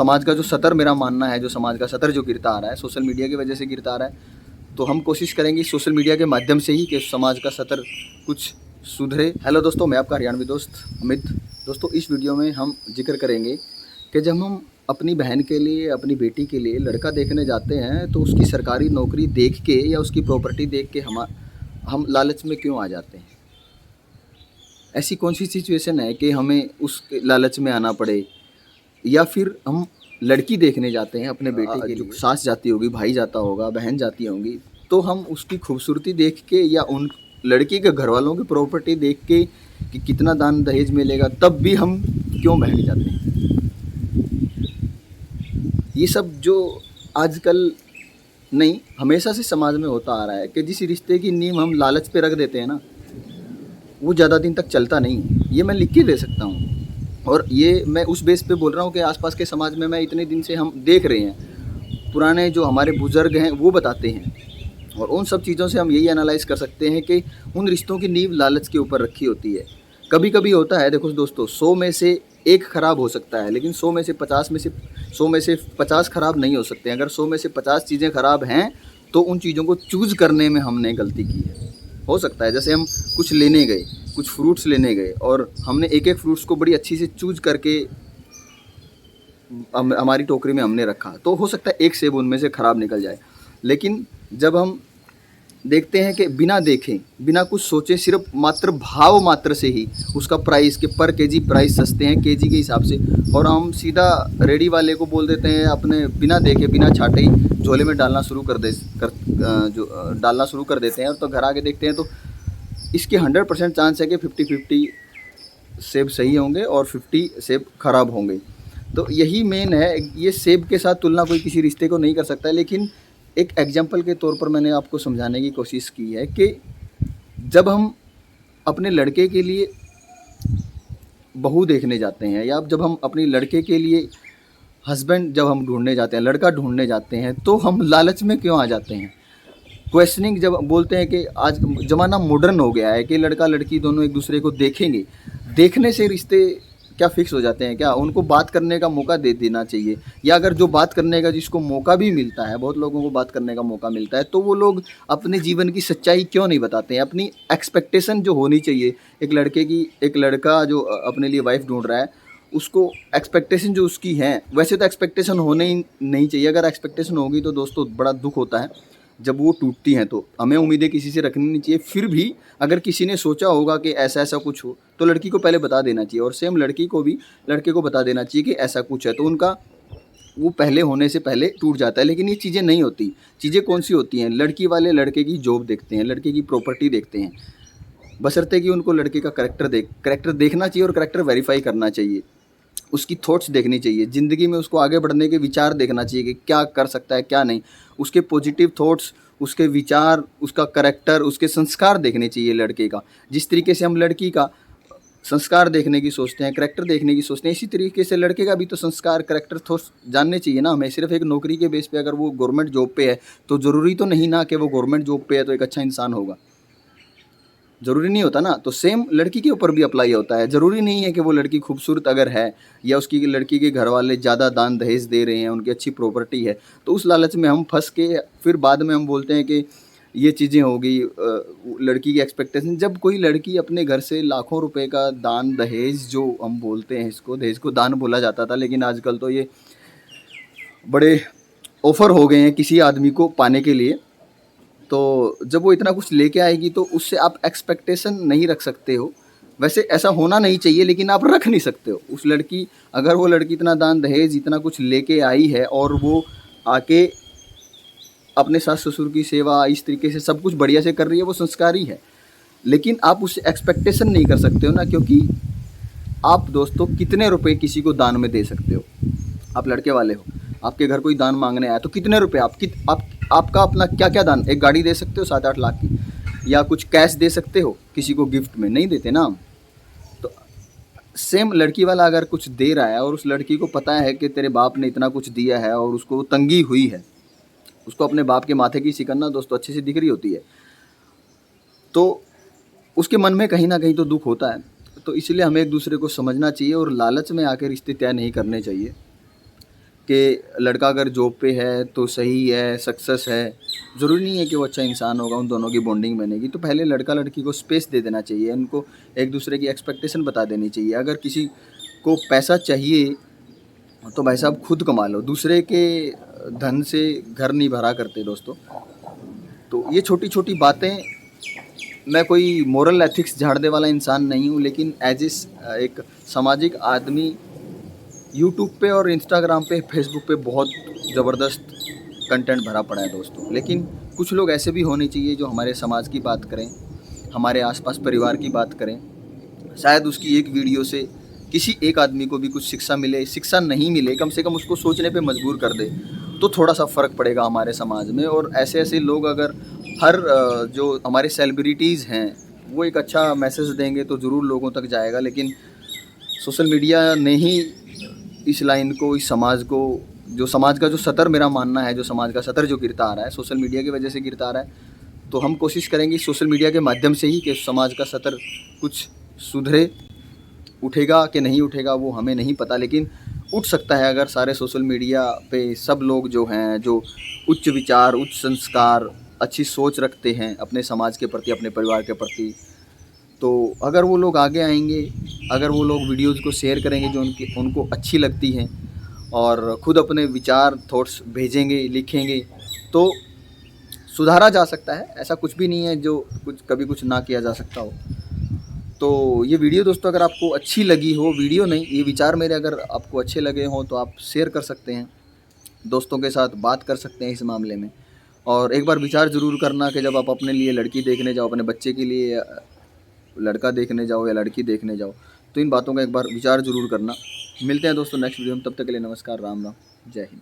समाज का जो सतर, मेरा मानना है, जो समाज का सतर जो गिरता आ रहा है, सोशल मीडिया की वजह से गिरता आ रहा है। तो हम कोशिश करेंगे सोशल मीडिया के माध्यम से ही कि समाज का सतर कुछ सुधरे। हेलो दोस्तों, मैं आपका हरियाणवी दोस्त अमित। दोस्तों, इस वीडियो में हम जिक्र करेंगे कि जब हम अपनी बहन के लिए, अपनी बेटी के लिए लड़का देखने जाते हैं तो उसकी सरकारी नौकरी देख के या उसकी प्रॉपर्टी देख के हम लालच में क्यों आ जाते हैं। ऐसी कौन सी सिचुएशन है कि हमें उस लालच में आना पड़े, या फिर हम लड़की देखने जाते हैं अपने बेटे के लिए, सास जाती होगी, भाई जाता होगा, बहन जाती होंगी, तो हम उसकी खूबसूरती देख के या उन लड़की के घर वालों की प्रॉपर्टी देख के कि कितना दान दहेज मिलेगा, तब भी हम क्यों बहक जाते हैं। ये सब जो आजकल नहीं, हमेशा से समाज में होता आ रहा है कि जिस रिश्ते की नींव हम लालच पे रख देते हैं ना, वो ज़्यादा दिन तक चलता नहीं है। ये मैं लिख के दे सकता हूँ, और ये मैं उस बेस पे बोल रहा हूँ कि आसपास के समाज में मैं इतने दिन से हम देख रहे हैं, पुराने जो हमारे बुज़ुर्ग हैं वो बताते हैं, और उन सब चीज़ों से हम यही एनालाइज़ कर सकते हैं कि उन रिश्तों की नींव लालच के ऊपर रखी होती है। कभी कभी होता है, देखो दोस्तों, 100 में से एक ख़राब हो सकता है, लेकिन 100 में से 50 ख़राब नहीं हो सकते। अगर 100 में से 50 चीज़ें ख़राब हैं तो उन चीज़ों को चूज़ करने में हमने गलती की है। हो सकता है जैसे हम कुछ लेने गए, कुछ फ्रूट्स लेने गए, और हमने एक एक फ्रूट्स को बड़ी अच्छी से चूज़ करके हमारी टोकरी में हमने रखा, तो हो सकता है एक सेब उनमें से ख़राब निकल जाए। लेकिन जब हम देखते हैं कि बिना देखे, बिना कुछ सोचे, सिर्फ मात्र भाव मात्र से ही उसका प्राइस, के पर केजी प्राइस सस्ते हैं केजी के हिसाब से, और हम सीधा रेडी वाले को बोल देते हैं, अपने बिना देखे, बिना छाटे ही झोले में डालना शुरू कर देते हैं। और तो घर आके देखते हैं तो इसके 100% चांस है कि 50-50 सेब सही होंगे और 50 सेब खराब होंगे। तो यही मेन है। ये सेब के साथ तुलना कोई किसी रिश्ते को नहीं कर सकता है, लेकिन एक एग्जाम्पल के तौर पर मैंने आपको समझाने की कोशिश की है कि जब हम अपने लड़के के लिए बहू देखने जाते हैं, या जब हम अपनी लड़के के लिए हस्बैंड जब हम ढूंढने जाते हैं, लड़का ढूंढने जाते हैं, तो हम लालच में क्यों आ जाते हैं। क्वेश्चनिंग जब बोलते हैं कि आज ज़माना मॉडर्न हो गया है कि लड़का लड़की दोनों एक दूसरे को देखेंगे, देखने से रिश्ते क्या फिक्स हो जाते हैं क्या? उनको बात करने का मौका दे देना चाहिए। या अगर जो बात करने का जिसको मौका भी मिलता है, बहुत लोगों को बात करने का मौका मिलता है, तो वो लोग अपने जीवन की सच्चाई क्यों नहीं बताते हैं। अपनी एक्सपेक्टेशन जो होनी चाहिए एक लड़के की, एक लड़का जो अपने लिए वाइफ ढूंढ रहा है, उसको एक्सपेक्टेशन जो उसकी है, वैसे तो एक्सपेक्टेशन होने ही नहीं चाहिए। अगर एक्सपेक्टेशन होगी तो दोस्तों बड़ा दुख होता है जब वो टूटती हैं। तो हमें उम्मीदें किसी से रखनी नहीं चाहिए। फिर भी अगर किसी ने सोचा होगा कि ऐसा ऐसा कुछ हो, तो लड़की को पहले बता देना चाहिए, और सेम लड़की को भी लड़के को बता देना चाहिए कि ऐसा कुछ है। तो उनका वो पहले होने से पहले टूट जाता है। लेकिन ये चीज़ें नहीं होती। चीज़ें कौन सी होती हैं? लड़की वाले लड़के की जॉब देखते हैं, लड़के की प्रॉपर्टी देखते हैं, बशर्ते कि उनको लड़के का करेक्टर देखना चाहिए, और करेक्टर वेरीफाई करना चाहिए। उसकी थॉट्स देखनी चाहिए, ज़िंदगी में उसको आगे बढ़ने के विचार देखना चाहिए कि क्या कर सकता है, क्या नहीं। उसके पॉजिटिव थॉट्स, उसके विचार, उसका करेक्टर, उसके संस्कार देखने चाहिए लड़के का। जिस तरीके से हम लड़की का संस्कार देखने की सोचते हैं, करेक्टर देखने की सोचते हैं, इसी तरीके से लड़के का भी तो संस्कार, करेक्टर, थॉट्स जानने चाहिए ना हमें। सिर्फ एक नौकरी के बेस पे अगर वो गवर्नमेंट जॉब पे है, तो ज़रूरी तो नहीं ना कि वो गवर्नमेंट जॉब पे है तो एक अच्छा इंसान होगा। ज़रूरी नहीं होता ना। तो सेम लड़की के ऊपर भी अप्लाई होता है। ज़रूरी नहीं है कि वो लड़की खूबसूरत अगर है, या उसकी लड़की के घर वाले ज़्यादा दान दहेज दे रहे हैं, उनकी अच्छी प्रॉपर्टी है, तो उस लालच में हम फंस के फिर बाद में हम बोलते हैं कि ये चीज़ें हो गई लड़की की एक्सपेक्टेशन। जब कोई लड़की अपने घर से लाखों रुपए का दान दहेज, जो हम बोलते हैं इसको, दहेज को दान बोला जाता था, लेकिन आजकल तो ये बड़े ऑफ़र हो गए हैं किसी आदमी को पाने के लिए। तो जब वो इतना कुछ लेके आएगी तो उससे आप एक्सपेक्टेशन नहीं रख सकते हो। वैसे ऐसा होना नहीं चाहिए, लेकिन आप रख नहीं सकते हो। उस लड़की, अगर वो लड़की इतना दान दहेज, इतना कुछ लेके आई है, और वो आके अपने सास ससुर की सेवा इस तरीके से सब कुछ बढ़िया से कर रही है, वो संस्कारी है। लेकिन आप उससे एक्सपेक्टेशन नहीं कर सकते हो ना, क्योंकि आप दोस्तों कितने रुपए किसी को दान में दे सकते हो? आप लड़के वाले हो, आपके घर कोई दान मांगने आया तो कितने रुपए आपका अपना क्या क्या दान? एक गाड़ी दे सकते हो 7-8 लाख की, या कुछ कैश दे सकते हो किसी को गिफ्ट में? नहीं देते ना हम। तो सेम लड़की वाला अगर कुछ दे रहा है, और उस लड़की को पता है कि तेरे बाप ने इतना कुछ दिया है, और उसको तंगी हुई है, उसको अपने बाप के माथे की सिकन्ना दोस्तों अच्छे से दिख रही होती है, तो उसके मन में कहीं ना कहीं तो दुख होता है। तो इसलिए हमें एक दूसरे को समझना चाहिए, और लालच में आके रिश्ते तय नहीं करने चाहिए। कि लड़का अगर जॉब पे है तो सही है, सक्सेस है, ज़रूरी नहीं है कि वो अच्छा इंसान होगा, उन दोनों की बॉन्डिंग बनेगी। तो पहले लड़का लड़की को स्पेस दे देना चाहिए, उनको एक दूसरे की एक्सपेक्टेशन बता देनी चाहिए। अगर किसी को पैसा चाहिए तो भाई साहब खुद कमा लो, दूसरे के धन से घर नहीं भरा करते दोस्तों। तो ये छोटी छोटी बातें, मैं कोई मोरल एथिक्स झाड़ने वाला इंसान नहीं हूँ, लेकिन एज एक सामाजिक आदमी यूट्यूब पे और इंस्टाग्राम पे, फेसबुक पे बहुत ज़बरदस्त कंटेंट भरा पड़ा है दोस्तों। लेकिन कुछ लोग ऐसे भी होने चाहिए जो हमारे समाज की बात करें, हमारे आसपास परिवार की बात करें। शायद उसकी एक वीडियो से किसी एक आदमी को भी कुछ शिक्षा मिले, शिक्षा नहीं मिले, कम से कम उसको सोचने पे मजबूर कर दे, तो थोड़ा सा फ़र्क पड़ेगा हमारे समाज में। और ऐसे ऐसे लोग अगर हर जो हमारे सेलिब्रिटीज़ हैं वो एक अच्छा मैसेज देंगे तो ज़रूर लोगों तक जाएगा। लेकिन सोशल मीडिया ने ही इस लाइन को, इस समाज को, जो समाज का जो सतर, मेरा मानना है जो समाज का सतर जो गिरता आ रहा है सोशल मीडिया की वजह से गिरता आ रहा है, तो हम कोशिश करेंगे सोशल मीडिया के माध्यम से ही कि समाज का सतर कुछ सुधरे। उठेगा कि नहीं उठेगा वो हमें नहीं पता, लेकिन उठ सकता है अगर सारे सोशल मीडिया पे सब लोग जो हैं, जो उच्च विचार, उच्च संस्कार, अच्छी सोच रखते हैं अपने समाज के प्रति, अपने परिवार के प्रति, तो अगर वो लोग आगे आएंगे, अगर वो लोग वीडियोज़ को शेयर करेंगे जो उनको अच्छी लगती हैं, और ख़ुद अपने विचार, थॉट्स भेजेंगे, लिखेंगे, तो सुधारा जा सकता है। ऐसा कुछ भी नहीं है जो कभी कुछ ना किया जा सकता हो। तो ये वीडियो दोस्तों अगर आपको अच्छी लगी हो, वीडियो नहीं, ये विचार मेरे अगर आपको अच्छे लगे हों तो आप शेयर कर सकते हैं, दोस्तों के साथ बात कर सकते हैं इस मामले में। और एक बार विचार ज़रूर करना कि जब आप अपने लिए लड़की देखने जाओ, अपने बच्चे के लिए लड़का देखने जाओ या लड़की देखने जाओ, तो इन बातों का एक बार विचार ज़रूर करना। मिलते हैं दोस्तों नेक्स्ट वीडियो में, तब तक के लिए नमस्कार, राम राम, जय हिंद।